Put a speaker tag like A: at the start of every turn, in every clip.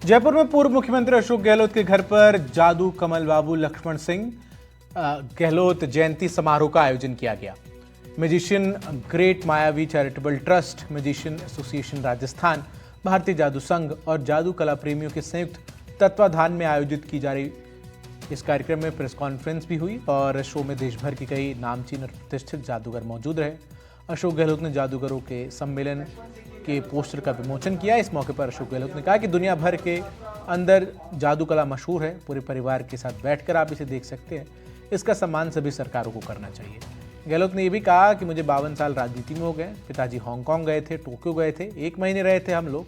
A: जयपुर में पूर्व मुख्यमंत्री अशोक गहलोत के घर पर जादू कमल बाबू लक्ष्मण सिंह गहलोत जयंती समारोह का आयोजन किया गया। मैजिशियन ग्रेट मायावी charitable trust, magician association Rajasthan, भारतीय जादू संघ और जादू कला प्रेमियों के संयुक्त तत्वाधान में आयोजित की जा रही इस कार्यक्रम में प्रेस कॉन्फ्रेंस भी हुई और शो में देश भर के कई नामचीन और प्रतिष्ठित जादूगर मौजूद रहे। अशोक गहलोत ने जादूगरों के सम्मेलन के पोस्टर का विमोचन किया। इस मौके पर अशोक गहलोत ने कहा कि दुनिया भर के अंदर जादू कला मशहूर है, पूरे परिवार के साथ बैठकर आप इसे देख सकते हैं। इसका सम्मान सभी सरकारों को करना चाहिए। गहलोत ने यह भी कहा कि मुझे 52 साल राजनीति में हो गए, पिताजी हांगकांग गए थे, टोक्यो गए थे, 1 महीने रहे थे हम लोग,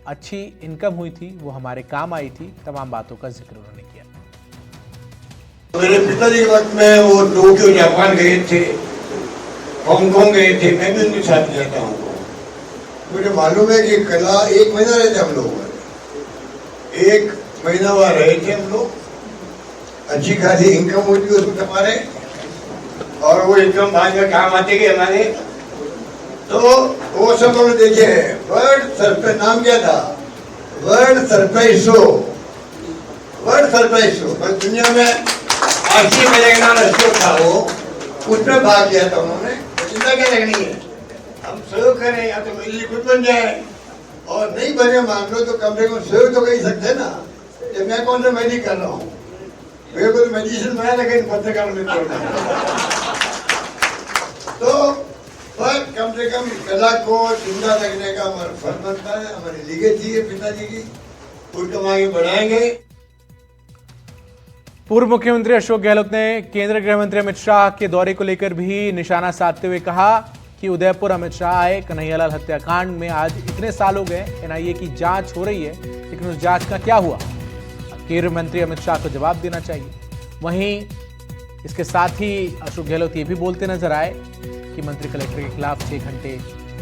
A: अच्छी इनकम हुई थी, वो हमारे काम आई थी। तमाम बातों का जिक्र उन्होंने किया।
B: मेरे पिताजी के वक्त में वो टोक्यो जापान गए थे, हांगकांग गए थे, मैं भी उनके साथ गया था हांगकांग। मुझे मालूम है कि कला 1 महीना रहे थे हम लोग, 1 महीना वहाँ रहे थे हम लोग, अच्छी खासी इनकम होती है उसमें हमारे, और वो इनकम बाद में काम आते गए हमारे। तो वो सब लोग देखे हैं। वर्ल्ड सरप्राइज नाम क्या था, world surprise show, world surprise show. बस दुनिया में 80 मेगाना शो था वो, उसमें भाग लिया था उन्होंने। चिंता क्या लगनी है, हम सहयोग करें या तो मेरी खुद बन जाए, और नहीं बने मान लो तो कम से कम सहयोग तो कर ही सकते ना। जब मैं कौन सा मैं नहीं कर रहा हूँ, मेरे को तो मैजिशियन बनाया, लेकिन पत्रकार में तो पर कम से कम इस कला को जिंदा रखने का हमारा फर्ज बनता है, हमारी लीगेसी है पिताजी की, उनको हम आगे बढ़ाएंगे।
A: पूर्व मुख्यमंत्री अशोक गहलोत ने केंद्रीय गृह मंत्री अमित शाह के दौरे को लेकर भी निशाना साधते हुए कहा कि उदयपुर अमित शाह आए, कन्हैयालाल हत्याकांड में आज इतने साल हो गए, एनआईए की जांच हो रही है, लेकिन उस जांच का क्या हुआ, केंद्रीय मंत्री अमित शाह को जवाब देना चाहिए। वहीं इसके साथ ही अशोक गहलोत ये भी बोलते नजर आए कि मंत्री कलेक्टर के खिलाफ 6 घंटे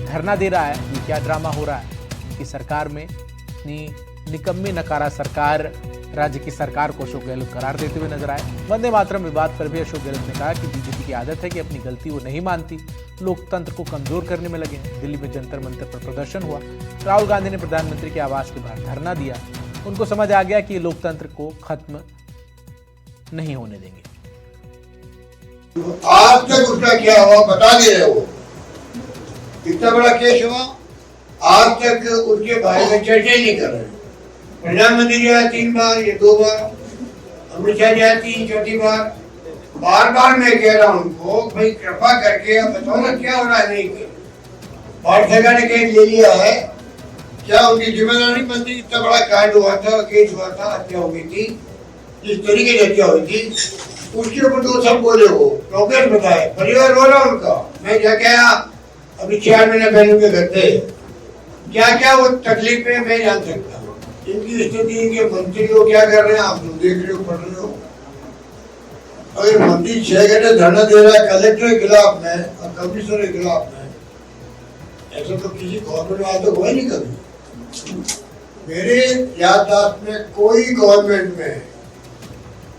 A: धरना दे रहा है, ये क्या ड्रामा हो रहा है कि सरकार में इतनी निकम्मी नकारा सरकार, राज्य की सरकार को अशोक गहलोत करार देते हुए नजर आए। वंदे मातरम विवाद पर भी अशोक गहलोत ने कहा कि बीजेपी की आदत है कि अपनी गलती वो नहीं मानती, लोकतंत्र को कमजोर करने में लगे। दिल्ली में जंतर मंतर पर प्रदर्शन हुआ, राहुल गांधी ने प्रधानमंत्री के आवास के बाहर धरना दिया। उनको समझ आ गया कि लोकतंत्र को खत्म नहीं होने देंगे।
B: आज तक उसका क्या हुआ बता दे रहे हो, इतना बड़ा केस हुआ, आज तक उसके बारे में चर्चा ही नहीं कर रहे। प्रधानमंत्री जी आया 3 बार, ये 2 बार, अमित शाह जी आया 3 चौथी बार। बार बार मैं कह रहा हूँ उनको, भाई कृपा करके अब बताओ ना क्या हो रहा है। नहीं भारत सरकार ने केस ले लिया है, क्या उनकी जिम्मेदारी बनती? इतना बड़ा कांड हुआ था, केस हुआ था, हत्या हो गई थी, जिस तरीके से हत्या हुई थी उसके ऊपर तो सब बोले, वो प्रोग्रेस बताए, परिवार रो रहा उनका। मैं क्या क्या अभी 4 महीने पहले के घर पे क्या क्या वो तकलीफ में मैं जान सकता हूँ। इनकी स्थिति, इनके मंत्री लोग क्या कर रहे हैं आप लोग देख रहे हो, पढ़ रहे हो। अगर मंत्री 6 घंटे धरना दे रहा है कलेक्टर के खिलाफ में और कमिश्नर के खिलाफ में, ऐसा तो किसी गवर्नमेंट में आज तक हुआ नहीं कभी। मेरे याददाश्त में कोई गवर्नमेंट में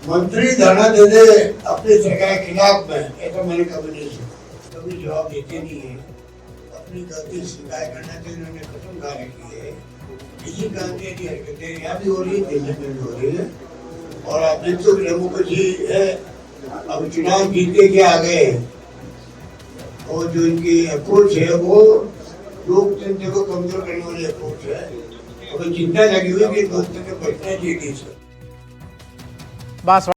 B: मंत्री धरना दे दे अपनी सरकार के खिलाफ में, ऐसा मैंने कभी नहीं सुना। कभी जवाब देते नहीं है, अपनी गलती स्वीकार करने से इन्होंने कसम खा रखी है। इसी गांधी की हरकतें यहाँ भी हो रही है, दिल्ली में भी हो रही है। और आप देख तो डेमोक्रेसी है, अब चुनाव जीतने के आ गए, और जो इनकी अप्रोच है वो लोकतंत्र को कमजोर करने वाली अप्रोच है। अब चिंता लगी हुई कि लोकतंत्र बचना चाहिए।